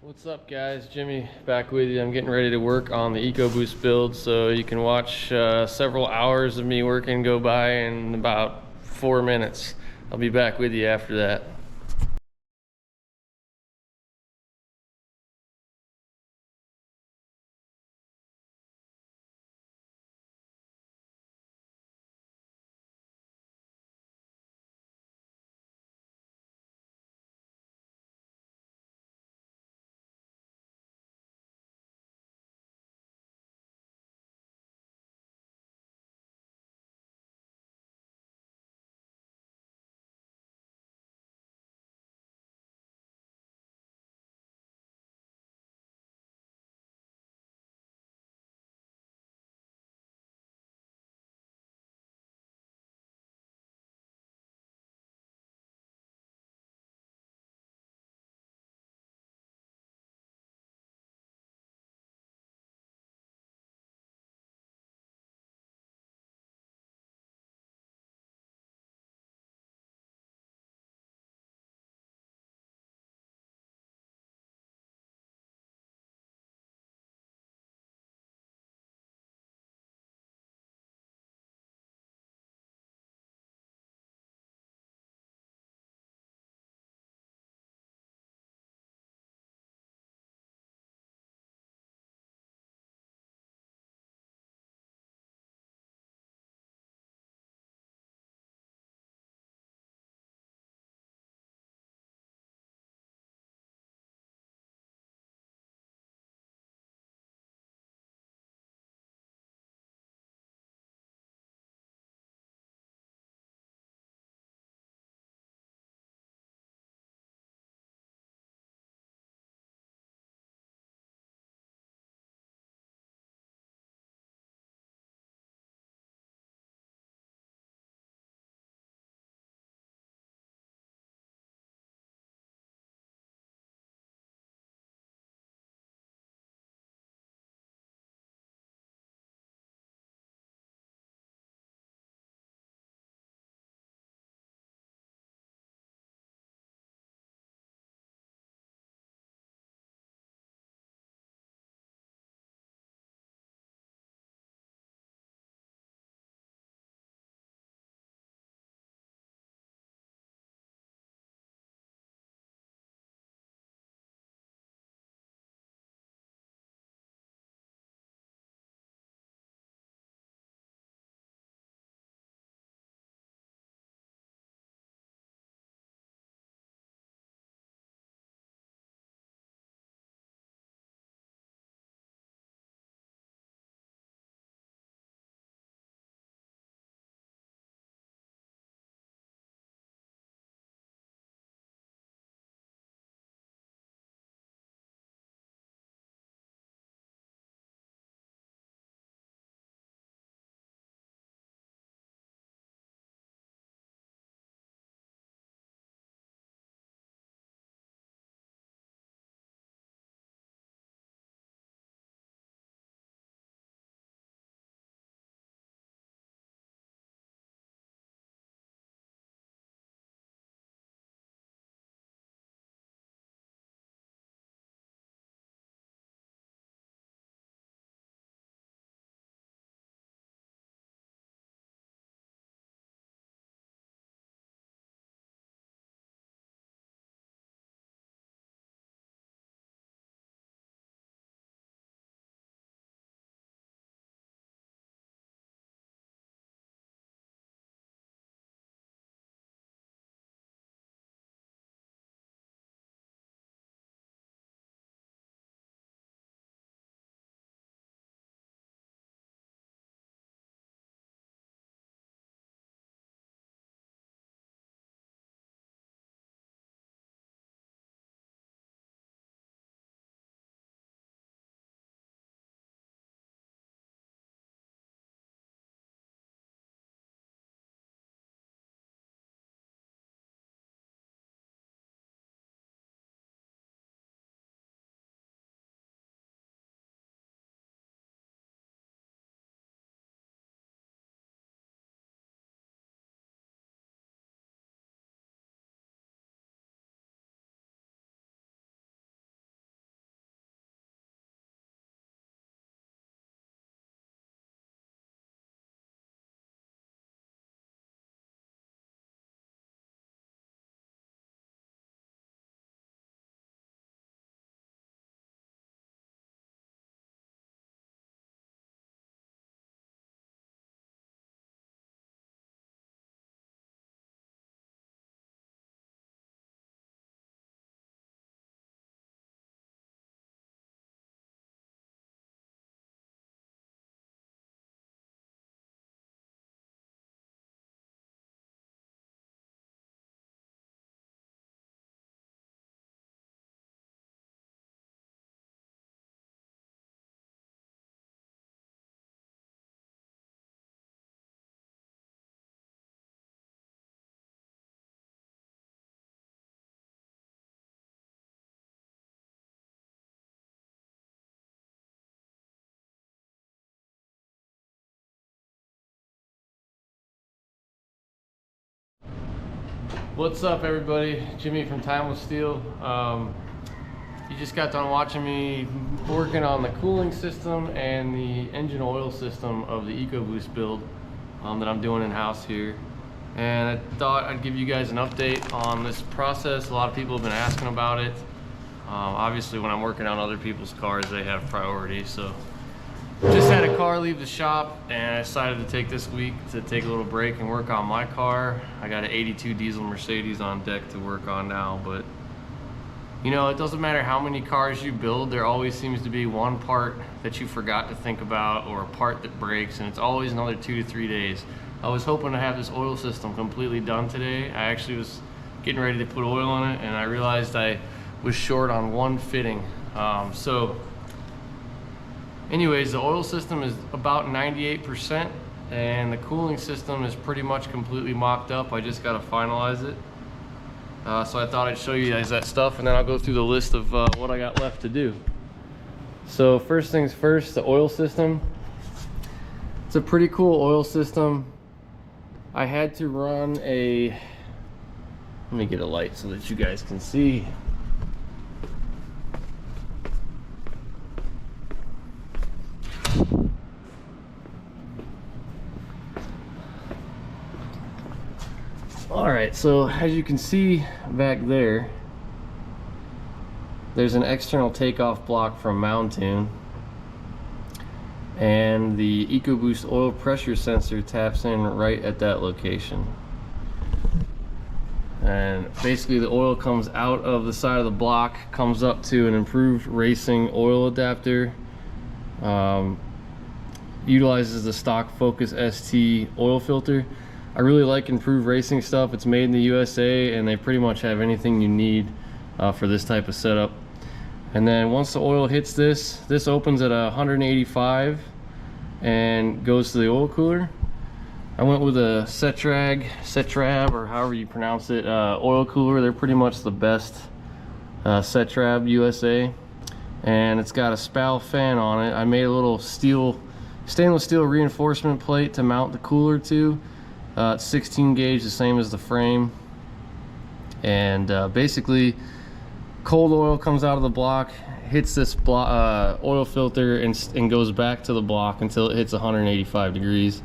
What's up, guys? Jimmy back with you. I'm getting ready to work on the Ecoboost build, so you can watch several hours of me working go by in about 4 minutes. I'll be back with you after that. What's up, everybody? Jimmy from Timeless Steel. You just got done watching me working on the cooling system and the engine oil system of the Ecoboost build that I'm doing in-house here. And I thought I'd give you guys an update on this process. A lot of people have been asking about it. Obviously, when I'm working on other people's cars, they have priority. So just had a car leave the shop, and I decided to take this week to take a little break and work on my car. I got an 82 diesel Mercedes on deck to work on now, but you know, it doesn't matter how many cars you build, there always seems to be one part that you forgot to think about, or a part that breaks, and it's always another 2 to 3 days. I was hoping to have this oil system completely done today. I actually was getting ready to put oil in it, and I realized I was short on one fitting. Anyways, the oil system is about 98%, and the cooling system is pretty much completely mocked up. I just got to finalize it. So I thought I'd show you guys that stuff, and then I'll go through the list of what I got left to do. So first things first, the oil system. It's a pretty cool oil system. I had to run a, let me get a light so that you guys can see. Alright, so as you can see back there, there's an external takeoff block from mounting, and the Ecoboost oil pressure sensor taps in right at that location. And basically the oil comes out of the side of the block, comes up to an improved racing oil adapter, utilizes the stock Focus ST oil filter. I really like improved racing stuff. It's made in the USA, and they pretty much have anything you need for this type of setup. And then once the oil hits this opens at 185 and goes to the oil cooler. I went with a Cetrab, or however you pronounce it, oil cooler. They're pretty much the best, Cetrab USA. And it's got a spout fan on it. I made a little stainless steel reinforcement plate to mount the cooler to. It's 16 gauge, the same as the frame. And basically, cold oil comes out of the block, hits this oil filter, and goes back to the block until it hits 185 degrees.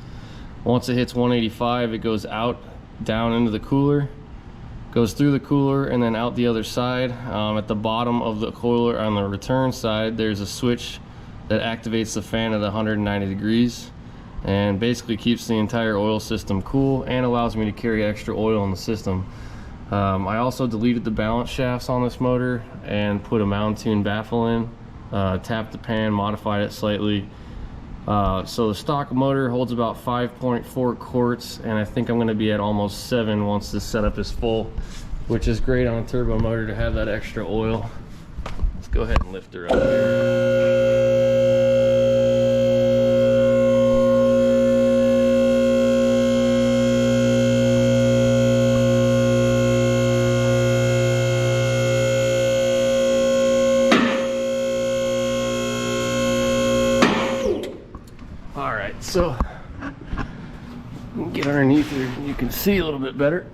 Once it hits 185, it goes out, down into the cooler, goes through the cooler, and then out the other side. At the bottom of the cooler on the return side, there's a switch that activates the fan at 190 degrees. And basically keeps the entire oil system cool and allows me to carry extra oil in the system. I also deleted the balance shafts on this motor and put a mounting baffle in, tapped the pan, modified it slightly. So the stock motor holds about 5.4 quarts, and I think I'm going to be at almost 7 once this setup is full, which is great on a turbo motor to have that extra oil. Let's go ahead and lift her up here. So get underneath here and you can see a little bit better.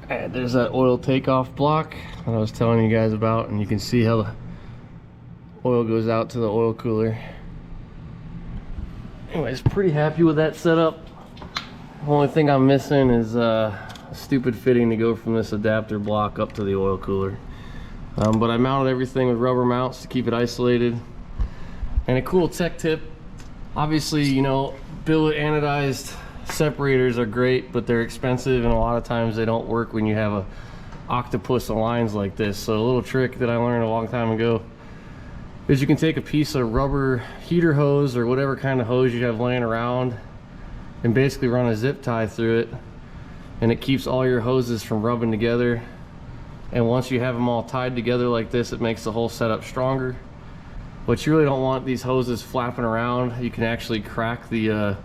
And there's that oil takeoff block that I was telling you guys about, and you can see how the oil goes out to the oil cooler. Anyways, pretty happy with that setup. The only thing I'm missing is a stupid fitting to go from this adapter block up to the oil cooler. But I mounted everything with rubber mounts to keep it isolated. And a cool tech tip, obviously, you know, billet anodized separators are great, but they're expensive, and a lot of times they don't work when you have a octopus of lines like this. So a little trick that I learned a long time ago is you can take a piece of rubber heater hose or whatever kind of hose you have laying around and basically run a zip tie through it, and it keeps all your hoses from rubbing together. And once you have them all tied together like this, it makes the whole setup stronger. But you really don't want these hoses flapping around. You can actually crack the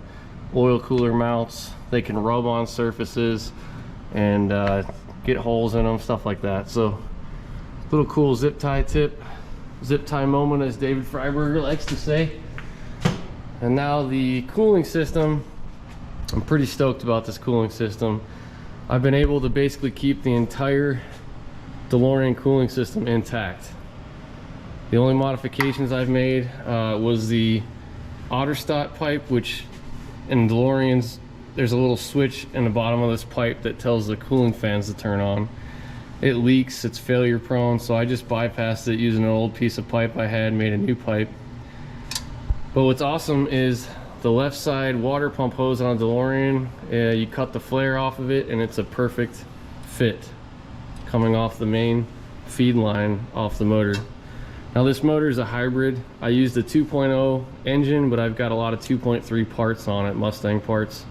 oil cooler mounts. They can rub on surfaces and get holes in them, stuff like that. So little cool zip tie tip, zip tie moment, as David Freiberger likes to say. And now the cooling system, I'm pretty stoked about this cooling system. I've been able to basically keep the entire DeLorean cooling system intact. The only modifications I've made was the Otterstadt pipe, which in DeLoreans there's a little switch in the bottom of this pipe that tells the cooling fans to turn on. It leaks, it's failure prone, so I just bypassed it using an old piece of pipe I had, made a new pipe. But what's awesome is the left side water pump hose on a DeLorean, you cut the flare off of it and it's a perfect fit coming off the main feed line off the motor. Now this motor is a hybrid. I used a 2.0 engine, but I've got a lot of 2.3 parts on it, Mustang parts.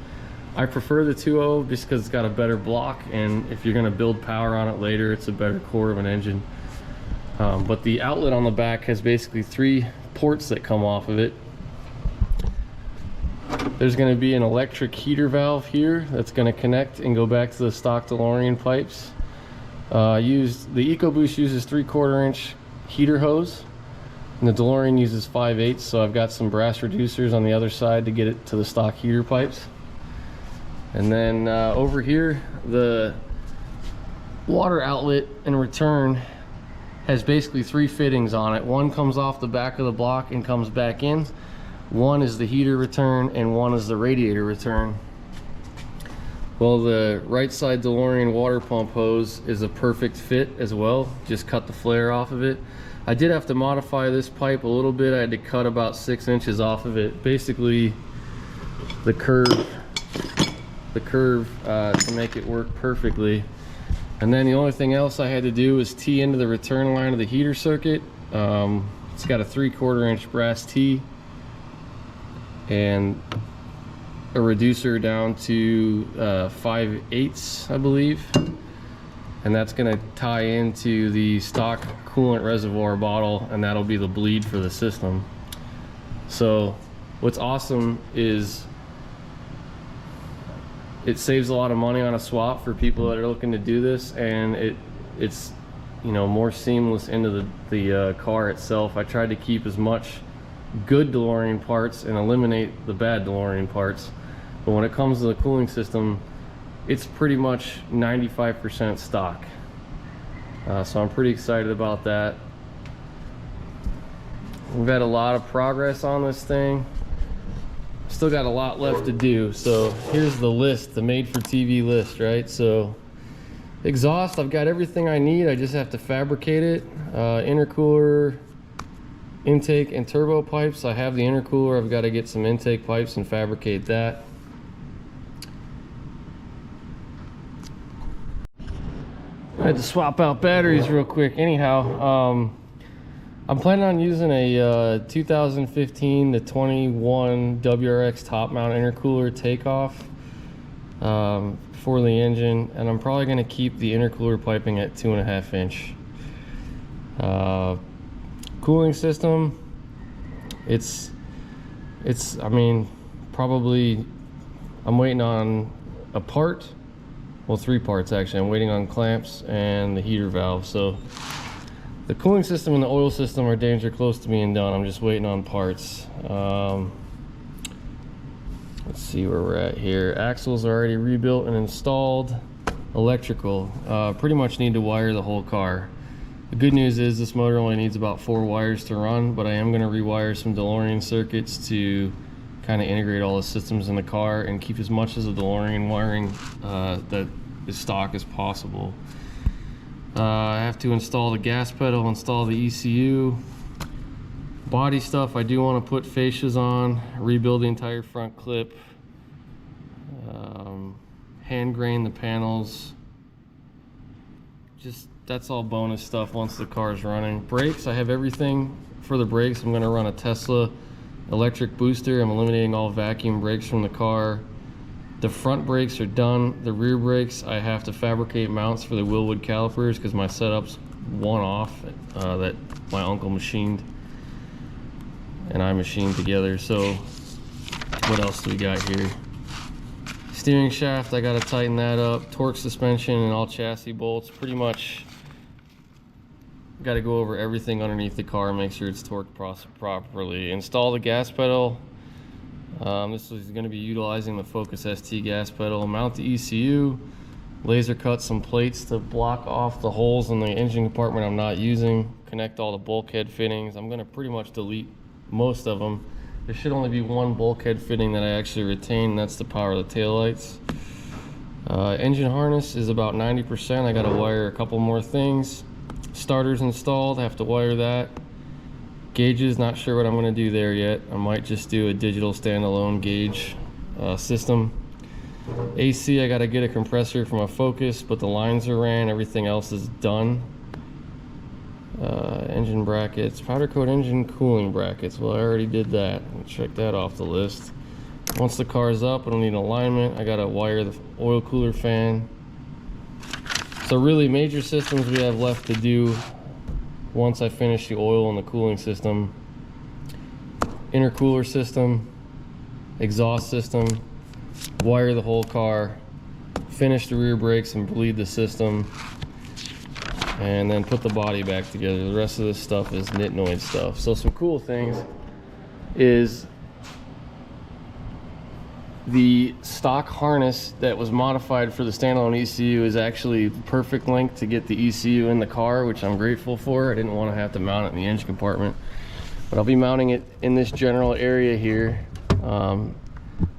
I prefer the 2.0 just because it's got a better block, and if you're going to build power on it later, it's a better core of an engine. But the outlet on the back has basically 3 ports that come off of it. There's going to be an electric heater valve here that's going to connect and go back to the stock DeLorean pipes. The Ecoboost uses 3/4 inch heater hose, and the DeLorean uses 5/8, so I've got some brass reducers on the other side to get it to the stock heater pipes. And then over here, the water outlet and return has basically 3 fittings on it. One comes off the back of the block and comes back in. One is the heater return and one is the radiator return. Well, the right side DeLorean water pump hose is a perfect fit as well. Just cut the flare off of it. I did have to modify this pipe a little bit. I had to cut about 6 inches off of it. Basically, the curve to make it work perfectly. And then the only thing else I had to do was tee into the return line of the heater circuit. It's got a 3/4 inch brass tee and a reducer down to 5/8, I believe, and that's going to tie into the stock coolant reservoir bottle, and that'll be the bleed for the system. So what's awesome is it saves a lot of money on a swap for people that are looking to do this, and it's more seamless into the car itself. I tried to keep as much good DeLorean parts and eliminate the bad DeLorean parts. But when it comes to the cooling system, it's pretty much 95% stock. So I'm pretty excited about that. We've had a lot of progress on this thing. Still got a lot left to do. So here's the list, the made for TV list, right? So exhaust, I've got everything I need. I just have to fabricate it. Intercooler, intake, and turbo pipes. I have the intercooler. I've got to get some intake pipes and fabricate that. I had to swap out batteries real quick. Anyhow, I'm planning on using a 2015 to 21 WRX top mount intercooler takeoff for the engine, and I'm probably going to keep the intercooler piping at 2.5 inch. Cooling system, it's I mean, probably I'm waiting on a part. Well, 3 parts actually. I'm waiting on clamps and the heater valve. So the cooling system and the oil system are damn near close to being done. I'm just waiting on parts. Let's see where we're at here. Axles are already rebuilt and installed. Electrical, pretty much need to wire the whole car. The good news is this motor only needs about 4 wires to run, but I am going to rewire some DeLorean circuits to kind of integrate all the systems in the car and keep as much as the DeLorean wiring that is stock as possible. I have to install the gas pedal, install the ECU. Body stuff, I do want to put fascias on, rebuild the entire front clip, hand grain the panels. Just, that's all bonus stuff once the car is running. Brakes, I have everything for the brakes. I'm going to run a Tesla electric booster. I'm eliminating all vacuum brakes from the car. The front brakes are done. The rear brakes, I have to fabricate mounts for the Willwood calipers because my setup's one off that my uncle machined and I machined together. So what else do we got here? Steering shaft, I got to tighten that up. Torque suspension and all chassis bolts. Pretty much got to go over everything underneath the car, make sure it's torqued properly. Install the gas pedal. This is going to be utilizing the Focus ST gas pedal. Mount the ECU, laser cut some plates to block off the holes in the engine compartment I'm not using, connect all the bulkhead fittings. I'm going to pretty much delete most of them. There should only be one bulkhead fitting that I actually retain, and that's the power of the taillights. Engine harness is about 90%. I got to wire a couple more things. Starter's installed, I have to wire that. Gauges, not sure what I'm going to do there yet. I might just do a digital standalone gauge system. AC, I got to get a compressor for my Focus, but the lines are ran, everything else is done. Engine brackets, powder coat engine cooling brackets. Well, I already did that. I'll check that off the list. Once the car is up, I don't need an alignment. I got to wire the oil cooler fan. So really, major systems we have left to do once I finish the oil and the cooling system. Intercooler system, exhaust system, wire the whole car, finish the rear brakes and bleed the system, and then put the body back together. The rest of this stuff is nitnoid stuff. So some cool things is the stock harness that was modified for the standalone ECU is actually the perfect length to get the ECU in the car, which I'm grateful for. I didn't want to have to mount it in the engine compartment, but I'll be mounting it in this general area here.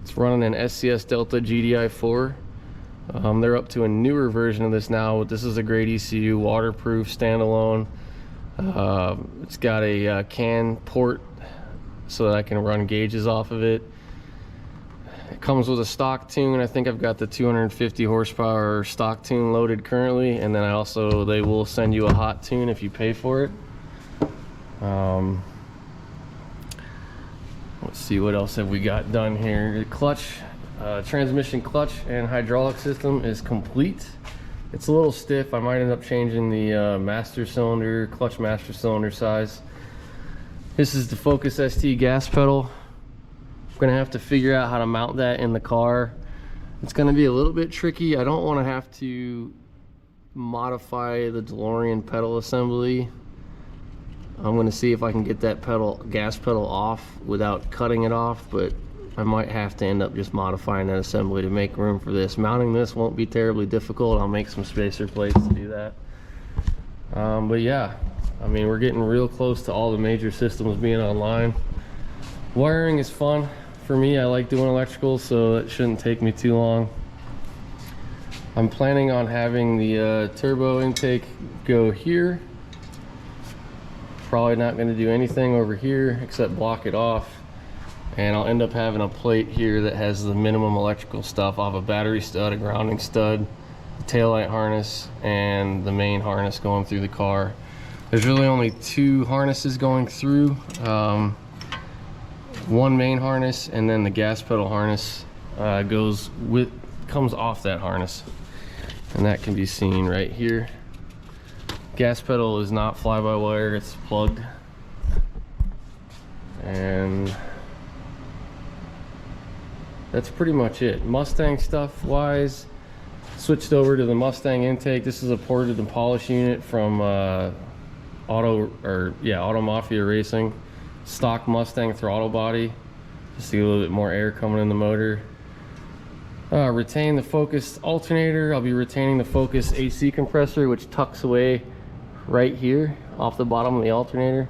It's running an SCS Delta GDI 4. They're up to a newer version of this now. This is a great ECU, waterproof, standalone. It's got a CAN port so that I can run gauges off of it. It comes with a stock tune. I think I've got the 250 horsepower stock tune loaded currently, and then they will send you a hot tune if you pay for it. Let's see, what else have we got done here. The clutch, transmission clutch and hydraulic system is complete. It's a little stiff. I might end up changing the master cylinder, clutch master cylinder size. This is the Focus ST gas pedal. I'm gonna have to figure out how to mount that in the car. It's gonna be a little bit tricky. I don't want to have to modify the DeLorean pedal assembly. I'm gonna see if I can get that gas pedal off without cutting it off, but I might have to end up just modifying that assembly to make room for this. Mounting this won't be terribly difficult. I'll make some spacer plates to do that. But yeah, I mean, we're getting real close to all the major systems being online. Wiring is fun for me. I like doing electrical, so it shouldn't take me too long. I'm planning on having the turbo intake go here. Probably not going to do anything over here except block it off, and I'll end up having a plate here that has the minimum electrical stuff. I'll have a battery stud, a grounding stud, the taillight harness, and the main harness going through the car. There's really only two harnesses going through. One main harness, and then the gas pedal harness comes off that harness, and that can be seen right here. Gas pedal is not fly-by-wire, it's plugged. And that's pretty much it. Mustang stuff wise, switched over to the Mustang intake. This is a ported and polish unit from Auto Mafia Racing. Stock Mustang throttle body, just to get a little bit more air coming in the motor. Retain the Focus alternator. I'll be retaining the Focus AC compressor, which tucks away right here off the bottom of the alternator.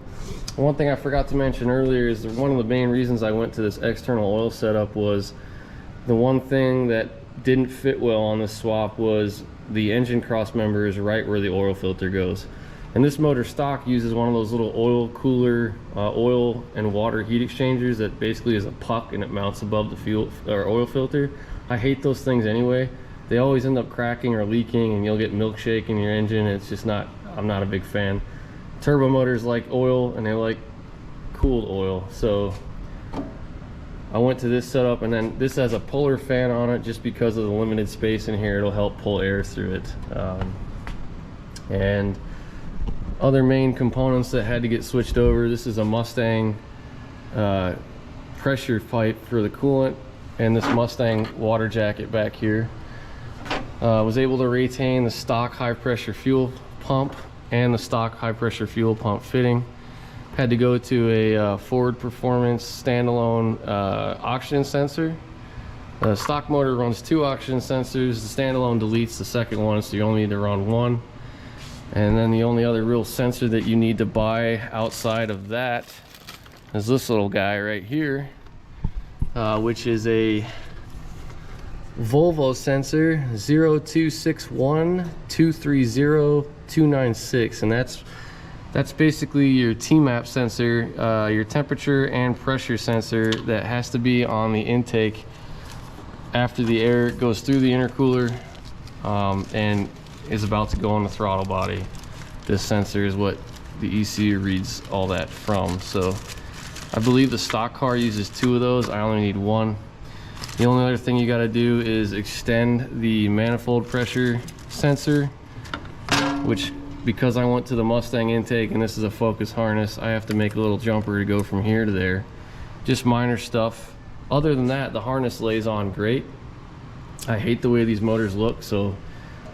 One thing I forgot to mention earlier is that one of the main reasons I went to this external oil setup was the one thing that didn't fit well on this swap was the engine cross member is right where the oil filter goes. And this motor stock uses one of those little oil cooler, oil and water heat exchangers that basically is a puck and it mounts above the fuel or oil filter. I hate those things anyway. They always end up cracking or leaking, and you'll get milkshake in your engine. It's just not, I'm not a big fan. Turbo motors like oil, and they like cooled oil. So I went to this setup, and then this has a puller fan on it just because of the limited space in here. It'll help pull air through it. And other main components that had to get switched over. This is a Mustang pressure pipe for the coolant, and this Mustang water jacket back here. Was able to retain the stock high pressure fuel pump and the stock high pressure fuel pump fitting. Had to go to a Ford Performance standalone oxygen sensor. The stock motor runs 2 oxygen sensors. The standalone deletes the second one, so you only need to run 1. And then the only other real sensor that you need to buy outside of that is this little guy right here, which is a Volvo sensor 0261230296, and that's basically your T-map sensor, your temperature and pressure sensor that has to be on the intake after the air goes through the intercooler and is about to go on the throttle body. This sensor is what the ECU reads all that from. So I believe the stock car uses 2 of those. I only need 1. The only other thing you got to do is extend the manifold pressure sensor, which, because I went to the Mustang intake and this is a Focus harness, I have to make a little jumper to go from here to there. Just minor stuff. Other than that, the harness lays on great. I hate the way these motors look, so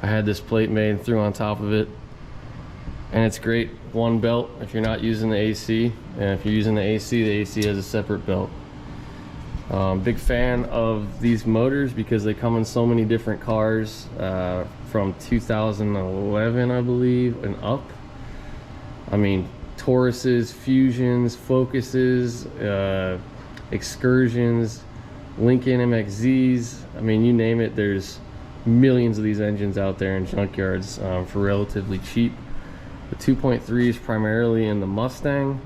I had this plate made and threw on top of it. And it's great. 1 belt if you're not using the AC, and if you're using the AC has a separate belt. Big fan of these motors because they come in so many different cars, from 2011 I believe and up. I mean, Tauruses, Fusions, Focuses, Excursions, Lincoln MXZs. I mean, you name it, there's millions of these engines out there in junkyards for relatively cheap. The 2.3 is primarily in the Mustang.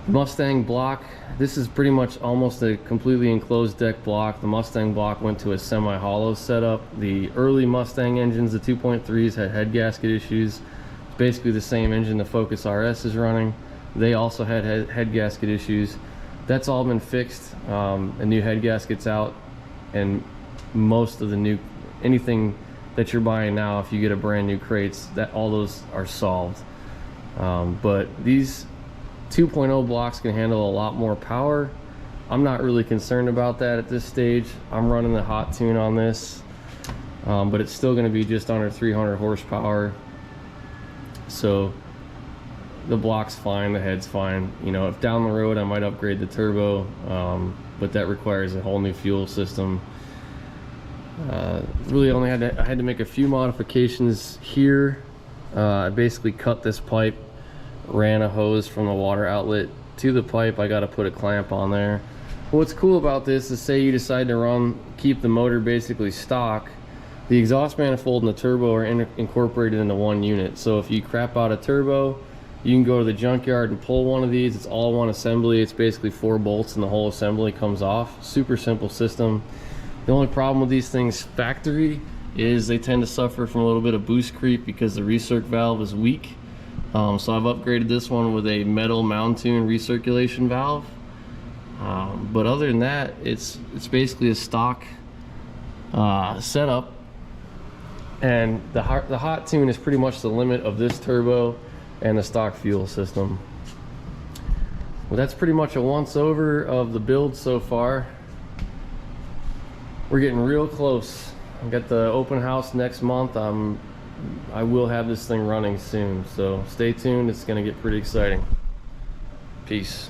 Mustang block, this is pretty much almost a completely enclosed deck block. The Mustang block went to a semi-hollow setup. The early Mustang engines, the 2.3s, had head gasket issues. It's basically the same engine the Focus RS is running. They also had head gasket issues. That's all been fixed. A new head gasket's out, and most of the new, anything that you're buying now, if you get a brand new crates, that all those are solved. But these 2.0 blocks can handle a lot more power. I'm not really concerned about that at this stage. I'm running the hot tune on this, but it's still going to be just under 300 horsepower. So the block's fine, the head's fine. You know, if down the road I might upgrade the turbo, but that requires a whole new fuel system. Really only I had to make a few modifications here. I basically cut this pipe, ran a hose from the water outlet to the pipe. I got to put a clamp on there. What's cool about this is, say you decide to keep the motor basically stock, the exhaust manifold and the turbo are incorporated into one unit. So if you crap out a turbo, you can go to the junkyard and pull one of these. It's all one assembly. It's basically 4 bolts and the whole assembly comes off. Super simple system. The only problem with these things factory is they tend to suffer from a little bit of boost creep because the recirc valve is weak. So I've upgraded this one with a metal Mountune recirculation valve. But other than that, it's basically a stock setup, and the hot tune is pretty much the limit of this turbo and the stock fuel system. Well, that's pretty much a once over of the build so far. We're getting real close. I've got the open house next month. I will have this thing running soon, so stay tuned. It's going to get pretty exciting. Peace.